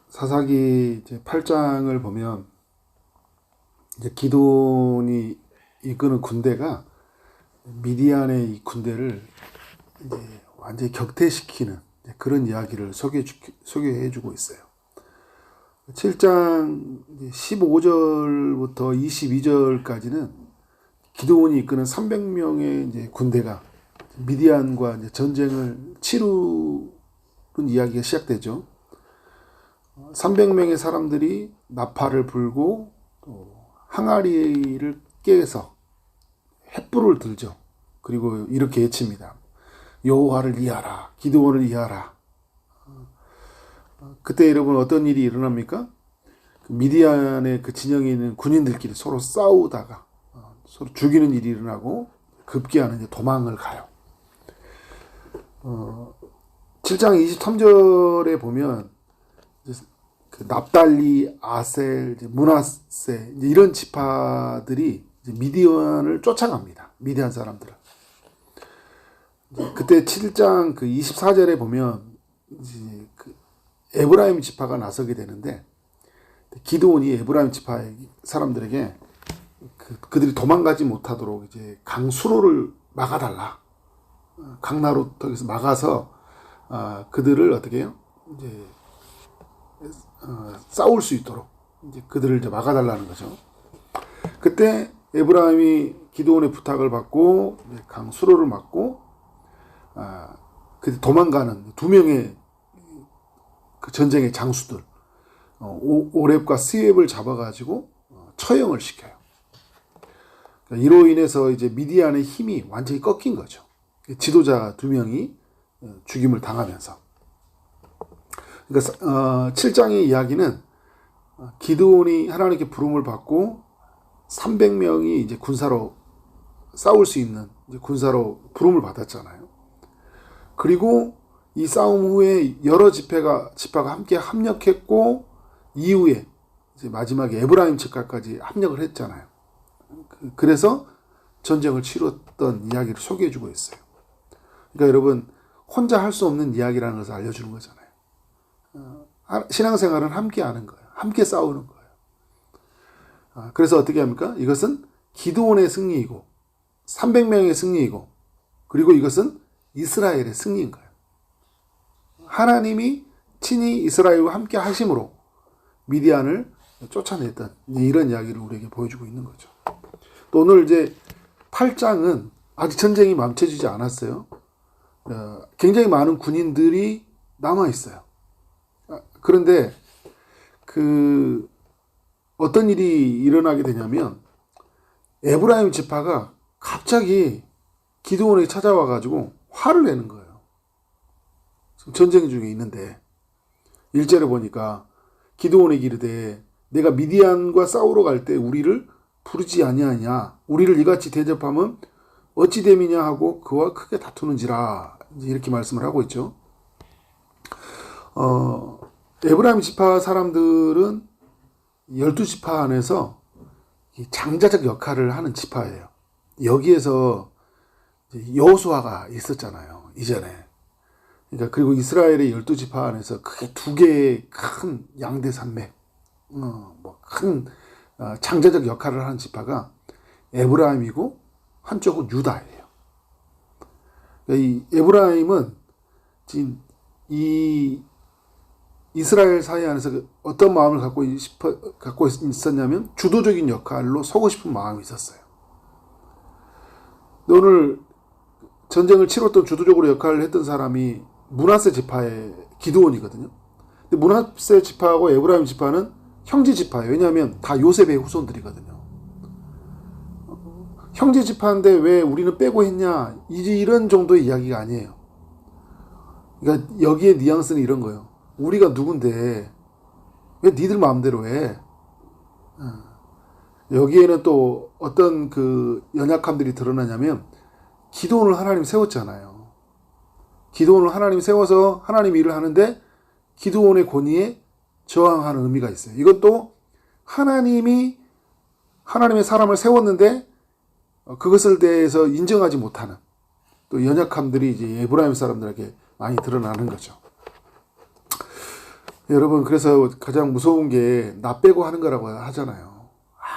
사사기 이제 8장을 보면 이제 기드온이 이끄는 군대가 미디안의 이 군대를 이제 완전히 격퇴시키는 그런 이야기를 소개해주고 있어요. 7장 15절부터 22절까지는 기드온이 이끄는 300명의 이제 군대가 미디안과 이제 전쟁을 치르는 이야기가 시작되죠. 300명의 사람들이 나팔을 불고 또 항아리를 깨서 횃불을 들죠. 그리고 이렇게 외칩니다. 여호와를 위하라, 기드온을 위하라. 그때 여러분 어떤 일이 일어납니까? 미디안의 그 진영에 있는 군인들끼리 서로 싸우다가 서로 죽이는 일이 일어나고 급기야는 도망을 가요. 7장 23절에 보면 그 납달리, 아셀, 므낫세 이런 지파들이 미디안을 쫓아갑니다. 미디안 사람들을. 그때 7장 그 24절에 보면 이제 그 에브라임 지파가 나서게 되는데 기드온이 에브라임 지파의 사람들에게 그들이 도망가지 못하도록 이제 강수로를 막아달라. 강나루터에서 막아서 그들을 어떻게 해요? 이제 싸울 수 있도록 이제 그들을 이제 막아달라는 거죠. 그때 에브라임이 기드온의 부탁을 받고 강수로를 막고 그 도망가는 두 명의 그 전쟁의 장수들 오렙과 스웹을 잡아가지고 처형을 시켜요. 이로 인해서 이제 미디안의 힘이 완전히 꺾인 거죠. 지도자 두 명이 죽임을 당하면서. 그러니까 7장의 이야기는 기드온이 하나님께 부름을 받고 300명이 이제 군사로 싸울 수 있는 이제 군사로 부름을 받았잖아요. 그리고 이 싸움 후에 여러 지파가 함께 합력했고 이후에 이제 마지막에 에브라임 지파까지 합력을 했잖아요. 그래서 전쟁을 치렀던 이야기를 소개해주고 있어요. 그러니까 여러분 혼자 할 수 없는 이야기라는 것을 알려주는 거잖아요. 신앙생활은 함께 하는 거예요. 함께 싸우는 거예요. 그래서 어떻게 합니까? 이것은 기드온의 승리이고 300명의 승리이고 그리고 이것은 이스라엘의 승리인 거예요. 하나님이 친히 이스라엘과 함께 하심으로 미디안을 쫓아냈던 이런 이야기를 우리에게 보여주고 있는 거죠. 또 오늘 이제 8장은 아직 전쟁이 멈춰지지 않았어요. 굉장히 많은 군인들이 남아 있어요. 그런데 어떤 일이 일어나게 되냐면 에브라임 지파가 갑자기 기드온에게 찾아와 가지고 화를 내는 거예요. 전쟁 중에 있는데 1절에 보니까 기드온에게 이르되 내가 미디안과 싸우러 갈 때 우리를 부르지 아니하냐, 우리를 이같이 대접하면 어찌 됨이냐 하고 그와 크게 다투는지라, 이렇게 말씀을 하고 있죠. 에브라임 지파 사람들은 12지파 안에서 장자적 역할을 하는 지파예요. 여기에서 여호수아가 있었잖아요, 이전에. 그러니까 그리고 이스라엘의 12지파 안에서 크게 두 개의 큰 양대 산맥, 큰 장자적 역할을 하는 지파가 에브라임이고 한쪽은 유다예요. 그러니까 이 에브라임은 지금 이 이스라엘 사회 안에서 어떤 마음을 갖고 있었냐면 주도적인 역할로 서고 싶은 마음이 있었어요. 오늘 전쟁을 치렀던 주도적으로 역할을 했던 사람이 므낫세 지파의 기드온이거든요. 근데 므낫세 지파하고 에브라임 지파는 형제 지파예요. 왜냐하면 다 요셉의 후손들이거든요. 형제 지파인데 왜 우리는 빼고 했냐, 이런 정도의 이야기가 아니에요. 그러니까 여기에 뉘앙스는 이런 거예요. 우리가 누군데 왜 니들 마음대로 해? 여기에는 또 어떤 그 연약함들이 드러나냐면 기드온을 하나님 세웠잖아요. 기드온을 하나님 세워서 하나님 일을 하는데 기드온의 권위에 저항하는 의미가 있어요. 이것도 하나님이 하나님의 사람을 세웠는데 그것을 대해서 인정하지 못하는 또 연약함들이 이제 에브라임 사람들에게 많이 드러나는 거죠. 여러분, 그래서 가장 무서운 게 나 빼고 하는 거라고 하잖아요.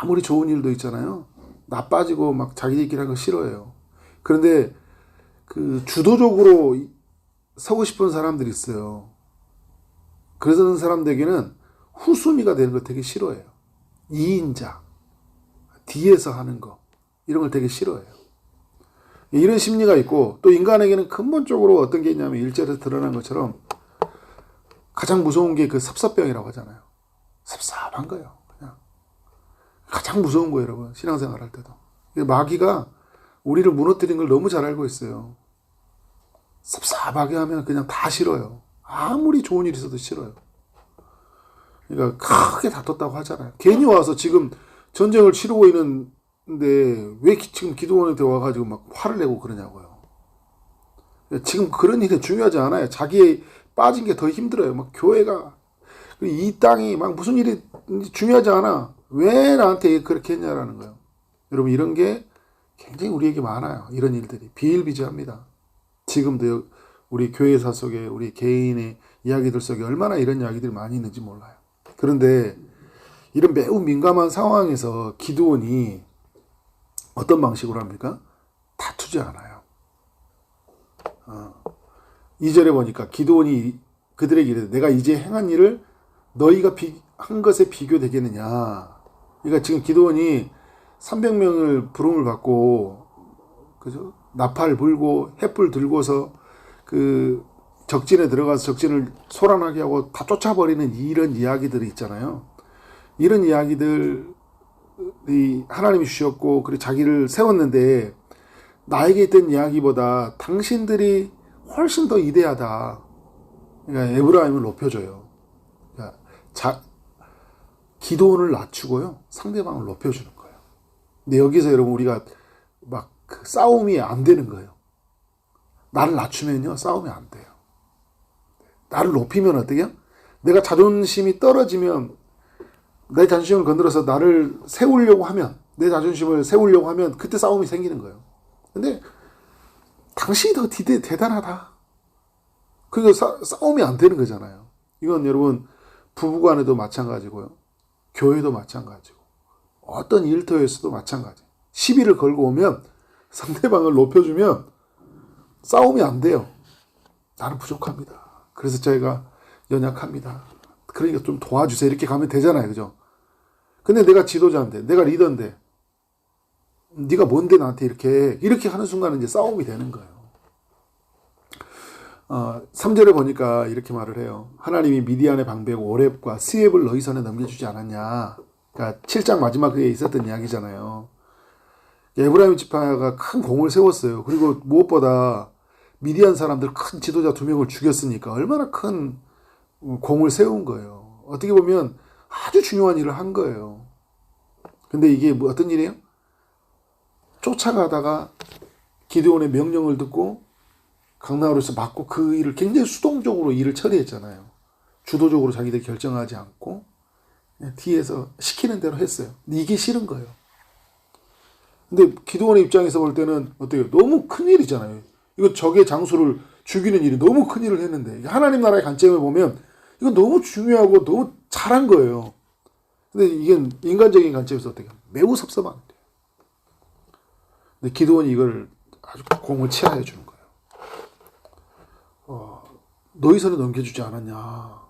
아무리 좋은 일도 있잖아요. 나 빠지고 막 자기들끼리 하는 거 싫어해요. 그런데 그 주도적으로 서고 싶은 사람들이 있어요. 그런 사람들에게는 후순위가 되는 걸 되게 싫어해요. 2인자, 뒤에서 하는 거, 이런 걸 되게 싫어해요. 이런 심리가 있고, 또 인간에게는 근본적으로 어떤 게 있냐면, 일절에서 드러난 것처럼 가장 무서운 게 그 섭섭병이라고 하잖아요. 섭섭한 거예요. 그냥 가장 무서운 거예요, 여러분. 신앙생활 할 때도. 마귀가 우리를 무너뜨리는 걸 너무 잘 알고 있어요. 섭섭하게 하면 그냥 다 싫어요. 아무리 좋은 일이 있어도 싫어요. 그러니까 크게 다퉜다고 하잖아요. 괜히 와서 지금 전쟁을 치르고 있는데 왜 지금 기도원한테 와가지고 막 화를 내고 그러냐고요. 지금 그런 일은 중요하지 않아요. 자기에 빠진 게 더 힘들어요. 막 교회가 이 땅이 막 무슨 일이 중요하지 않아. 왜 나한테 그렇게 했냐라는 거예요. 여러분, 이런 게 굉장히 우리에게 많아요. 이런 일들이 비일비재합니다. 지금도 우리 교회사 속에 우리 개인의 이야기들 속에 얼마나 이런 이야기들이 많이 있는지 몰라요. 그런데 이런 매우 민감한 상황에서 기드온이 어떤 방식으로 합니까? 다투지 않아요. 2절에 보니까 기드온이 그들에게 이르되 내가 이제 행한 일을 너희가 한 것에 비교되겠느냐. 그러니까 지금 기드온이 300명을 부름을 받고, 그죠? 나팔 불고 횃불 들고서 그 적진에 들어가서 적진을 소란하게 하고 다 쫓아버리는 이런 이야기들이 있잖아요. 이런 이야기들이 하나님이 주셨고, 그리고 자기를 세웠는데, 나에게 있던 이야기보다 당신들이 훨씬 더 위대하다. 그러니까 에브라임을 높여줘요. 그러니까 기도원을 낮추고요, 상대방을 높여주는 거예요. 근데 여기서 여러분, 우리가 막 그 싸움이 안 되는 거예요. 나를 낮추면요, 싸움이 안 돼요. 나를 높이면 어떻게 해요? 내가 자존심이 떨어지면, 내 자존심을 건드려서 나를 세우려고 하면, 내 자존심을 세우려고 하면 그때 싸움이 생기는 거예요. 근데 당신이 더 대단하다. 그러니까 싸움이 안 되는 거잖아요. 이건 여러분, 부부간에도 마찬가지고요. 교회도 마찬가지고. 어떤 일터에서도 마찬가지. 시비를 걸고 오면 상대방을 높여주면 싸움이 안 돼요. 나는 부족합니다. 그래서 저희가 연약합니다. 그러니까 좀 도와주세요. 이렇게 가면 되잖아요. 그죠? 근데 내가 지도자인데, 내가 리더인데, 네가 뭔데 나한테 이렇게 하는 순간은 이제 싸움이 되는 거예요. 3절에 보니까 이렇게 말을 해요. 하나님이 미디안의 방백 오렙과 스엡을 너희 손에 넘겨주지 않았냐. 그러니까 7장 마지막에 있었던 이야기잖아요. 에브라임 지파가 큰 공을 세웠어요. 그리고 무엇보다 미디안 사람들 큰 지도자 2명을 죽였으니까 얼마나 큰 공을 세운 거예요. 어떻게 보면 아주 중요한 일을 한 거예요. 근데 이게 어떤 일이에요? 쫓아가다가 기드온의 명령을 듣고 강나루에서 맞고 그 일을 굉장히 수동적으로 일을 처리했잖아요. 주도적으로 자기들이 결정하지 않고 그냥 뒤에서 시키는 대로 했어요. 근데 이게 싫은 거예요. 근데 기드온의 입장에서 볼 때는 어때요? 너무 큰 일이잖아요. 이거 적의 장수를 죽이는 일이 너무 큰 일을 했는데, 하나님 나라의 관점을 보면 이건 너무 중요하고 너무 잘한 거예요. 근데 이게 인간적인 관점에서 어떻게 매우 섭섭한 거예요. 근데 기드온이 이걸 아주 공을 치하해 주는 거예요. 너희 손에 넘겨주지 않았냐.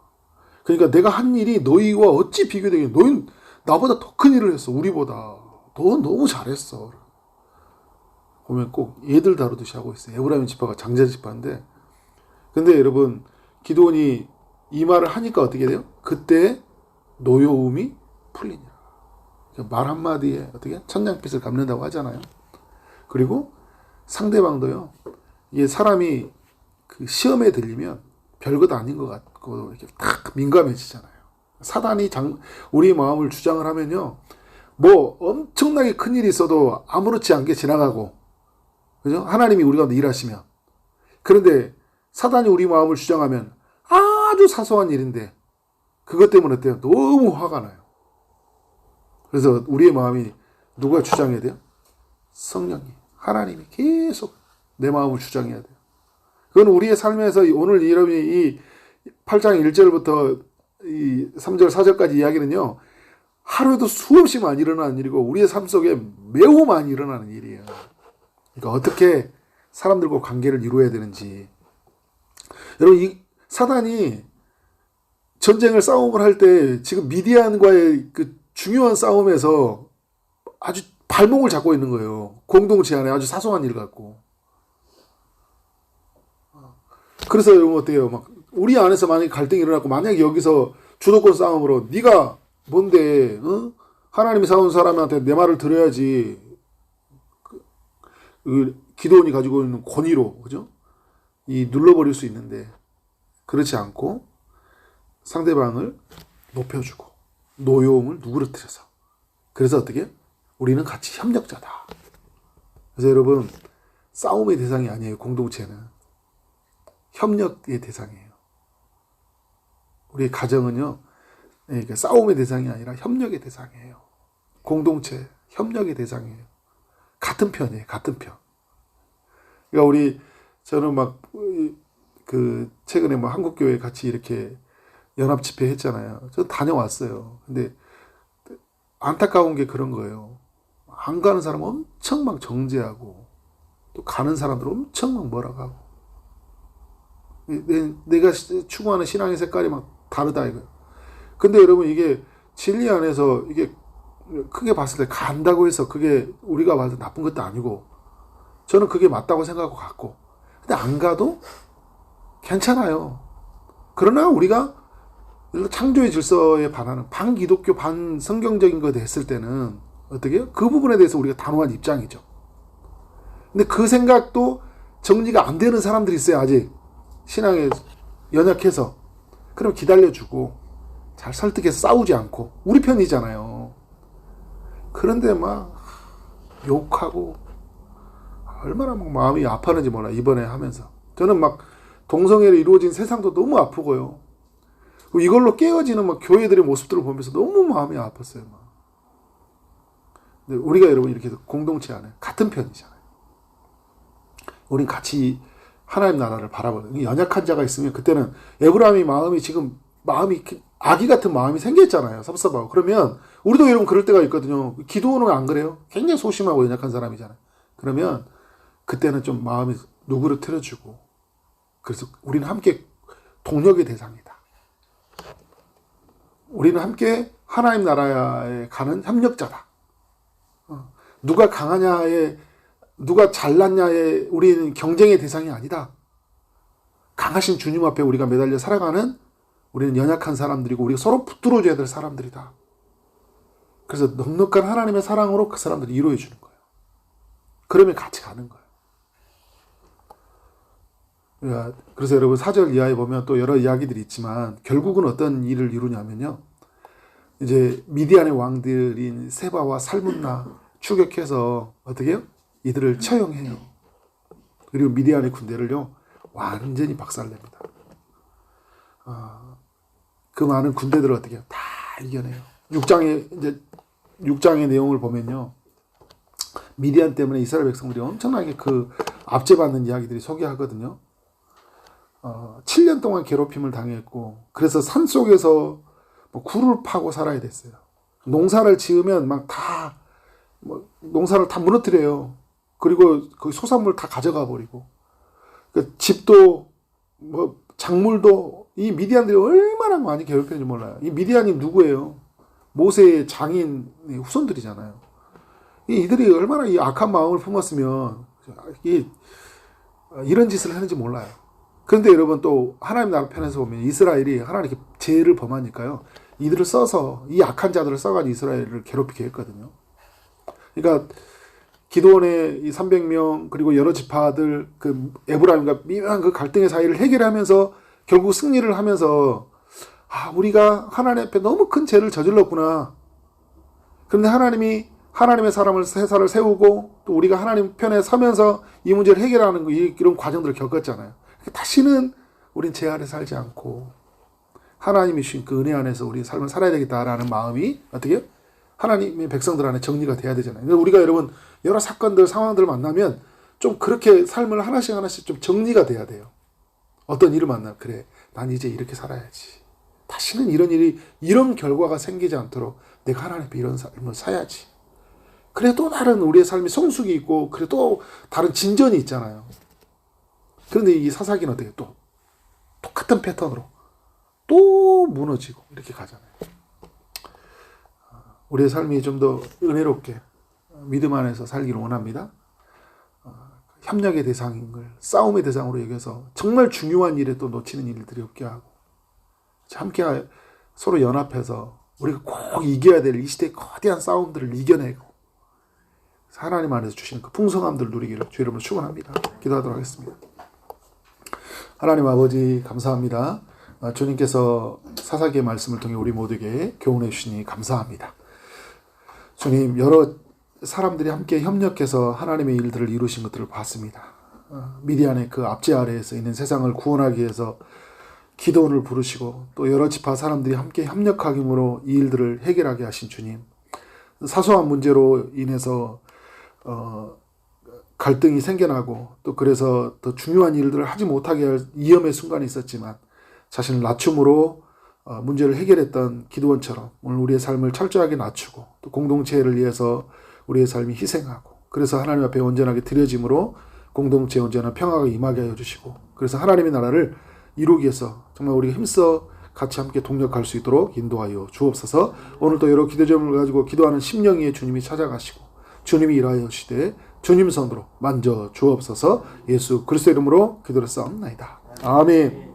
그러니까 내가 한 일이 너희와 어찌 비교되겠냐. 너희는 나보다 더 큰 일을 했어. 우리보다. 넌 너무 잘했어. 보면 꼭 얘들 다루듯이 하고 있어요. 에브라임 지파가 장자 지파인데, 근데 여러분, 기드온이 이 말을 하니까 어떻게 돼요? 그때 노여움이 풀리냐. 말 한마디에 어떻게 천냥빚을 갚는다고 하잖아요. 그리고 상대방도요, 이게 사람이 그 시험에 들리면 별것 아닌 것 같고 이렇게 딱 민감해지잖아요. 사단이 우리 마음을 주장을 하면요, 뭐 엄청나게 큰 일이 있어도 아무렇지 않게 지나가고, 그죠? 하나님이 우리 가운데 일하시면. 그런데 사단이 우리 마음을 주장하면 아주 사소한 일인데 그것 때문에 어때요? 너무 화가 나요. 그래서 우리의 마음이 누가 주장해야 돼요? 성령이, 하나님이 계속 내 마음을 주장해야 돼요. 그건 우리의 삶에서 오늘 여러분이 이 8장 1절부터 이 3절 4절까지 이야기는요. 하루에도 수없이 많이 일어나는 일이고 우리의 삶 속에 매우 많이 일어나는 일이에요. 그러니까 어떻게 사람들과 관계를 이루어야 되는지. 여러분, 이 사단이 전쟁을 싸움을 할 때 지금 미디안과의 그 중요한 싸움에서 아주 발목을 잡고 있는 거예요. 공동체 안에 아주 사소한 일 같고. 그래서 여러분 어때요? 막 우리 안에서 만약에 갈등이 일어났고 만약에 여기서 주도권 싸움으로 네가 뭔데 하나님이 사온 사람한테 내 말을 들어야지. 기도원이 가지고 있는 권위로 그죠? 이 눌러버릴 수 있는데 그렇지 않고 상대방을 높여주고 노여움을 누그러뜨려서 그래서 어떻게? 우리는 같이 협력자다. 그래서 여러분 싸움의 대상이 아니에요. 공동체는 협력의 대상이에요. 우리 가정은요, 그러니까 싸움의 대상이 아니라 협력의 대상이에요. 공동체 협력의 대상이에요. 같은 편이에요. 같은 편. 그러니까 저는 막 그 최근에 뭐 한국교회 같이 이렇게 연합 집회 했잖아요. 저 다녀왔어요. 근데 안타까운 게 그런 거예요. 안 가는 사람 엄청 막 정죄하고 또 가는 사람들 엄청 막 뭐라고 하고 내가 추구하는 신앙의 색깔이 막 다르다 이거예요. 근데 여러분 이게 진리 안에서 이게 크게 봤을 때 간다고 해서 그게 우리가 봐도 나쁜 것도 아니고 저는 그게 맞다고 생각하고 갔고 근데 안 가도 괜찮아요. 그러나 우리가 창조의 질서에 반하는 반기독교 반성경적인 거 됐을 때는 어떻게 해요? 그 부분에 대해서 우리가 단호한 입장이죠. 근데 그 생각도 정리가 안 되는 사람들이 있어요. 아직 신앙에 연약해서. 그럼 기다려주고 잘 설득해서 싸우지 않고 우리 편이잖아요. 그런데 막 욕하고 얼마나 막 마음이 아팠는지 몰라. 이번에 하면서 저는 막 동성애로 이루어진 세상도 너무 아프고요. 이걸로 깨어지는 막 교회들의 모습들을 보면서 너무 마음이 아팠어요. 막. 근데 우리가 여러분 이렇게 공동체 안에 같은 편이잖아요. 우린 같이 하나님 나라를 바라보는 연약한 자가 있으면 그때는 에브라임이 마음이 아기 같은 마음이 생겼잖아요. 섭섭하고. 그러면 우리도 여러분 그럴 때가 있거든요. 기도원은 안 그래요? 굉장히 소심하고 연약한 사람이잖아요. 그러면 그때는 좀 마음이 누그러뜨려주고 그래서 우리는 함께 동력의 대상이다. 우리는 함께 하나님 나라에 가는 협력자다. 누가 강하냐에 누가 잘났냐에 우리는 경쟁의 대상이 아니다. 강하신 주님 앞에 우리가 매달려 살아가는 우리는 연약한 사람들이고 우리가 서로 붙들어줘야 될 사람들이다. 그래서 넉넉한 하나님의 사랑으로 그 사람들을 이루어 주는 거예요. 그러면 같이 가는 거예요. 그래서 여러분 4절 이하에 보면 또 여러 이야기들이 있지만 결국은 어떤 일을 이루냐면요. 이제 미디안의 왕들인 세바와 살문나 추격해서 어떻게 해요? 이들을 처형해요. 그리고 미디안의 군대를요 완전히 박살냅니다. 그 많은 군대들을 어떻게 해요? 다 이겨내요. 6장의 내용을 보면요. 미디안 때문에 이스라엘 백성들이 엄청나게 그 압제받는 이야기들이 소개하거든요. 7년 동안 괴롭힘을 당했고 그래서 산속에서 뭐 굴을 파고 살아야 됐어요. 농사를 지으면 막 다 농사를 다 무너뜨려요. 그리고 그 소산물 다 가져가 버리고 그 집도 뭐 작물도 이 미디안들이 얼마나 많이 괴롭혔는지 몰라요. 이 미디안이 누구예요? 모세의 장인 후손들이잖아요. 이들이 얼마나 이 악한 마음을 품었으면 이런 짓을 했는지 몰라요. 그런데 여러분 또 하나님 나라 편에서 보면 이스라엘이 하나님께 죄를 범하니까요. 이들을 써서 이 악한 자들을 써가지고 이스라엘을 괴롭히게 했거든요. 그러니까 기드온의 이 300명 그리고 여러 지파들 그 에브라임과 미묘한 그 갈등의 사이를 해결하면서 결국 승리를 하면서 우리가 하나님 앞에 너무 큰 죄를 저질렀구나. 그런데 하나님이 하나님의 사람을 세사를 세우고 또 우리가 하나님 편에 서면서 이 문제를 해결하는 이런 과정들을 겪었잖아요. 다시는 우린 죄 아래 살지 않고 하나님이 주신 그 은혜 안에서 우리 삶을 살아야 되겠다라는 마음이 어떻게 해요? 하나님의 백성들 안에 정리가 돼야 되잖아요. 우리가 여러분 여러 사건들 상황들을 만나면 좀 그렇게 삶을 하나씩 좀 정리가 돼야 돼요. 어떤 일을 만나면 그래 난 이제 이렇게 살아야지. 다시는 이런 결과가 생기지 않도록 내가 하나님 앞에 이런 삶을 살아야지. 그래 또 다른 우리의 삶이 성숙이 있고 그래 또 다른 진전이 있잖아요. 그런데 이 사사기는 어떻게 또 똑같은 패턴으로 또 무너지고 이렇게 가잖아요. 우리의 삶이 좀 더 은혜롭게 믿음 안에서 살기를 원합니다. 협력의 대상인 걸 싸움의 대상으로 여겨서 정말 중요한 일에 또 놓치는 일들이 없게 하고 함께 서로 연합해서 우리가 꼭 이겨야 될 이 시대의 거대한 싸움들을 이겨내고 하나님 안에서 주시는 그 풍성함들을 누리기를 주의 이름으로 축원합니다. 기도하도록 하겠습니다. 하나님 아버지 감사합니다. 주님께서 사사기의 말씀을 통해 우리 모두에게 교훈해 주시니 감사합니다. 주님, 여러 사람들이 함께 협력해서 하나님의 일들을 이루신 것들을 봤습니다. 미디안의 그 압제 아래에서 있는 세상을 구원하기 위해서 기도원을 부르시고 또 여러 지파 사람들이 함께 협력하기로 이 일들을 해결하게 하신 주님, 사소한 문제로 인해서 갈등이 생겨나고 또 그래서 더 중요한 일들을 하지 못하게 할 위험의 순간이 있었지만 자신을 낮춤으로 문제를 해결했던 기도원처럼 오늘 우리의 삶을 철저하게 낮추고 또 공동체를 위해서 우리의 삶이 희생하고 그래서 하나님 앞에 온전하게 드려짐으로 공동체에 온전한 평화가 임하게 하여 주시고 그래서 하나님의 나라를 이루기 위해서 정말 우리가 힘써 같이 함께 동력할 수 있도록 인도하여 주옵소서. 오늘도 여러 기도점을 가지고 기도하는 심령위에 주님이 찾아가시고 주님이 일하여 주시되 주님 손으로 만져 주옵소서. 예수 그리스도 이름으로 기도를 싸움나이다. 아멘.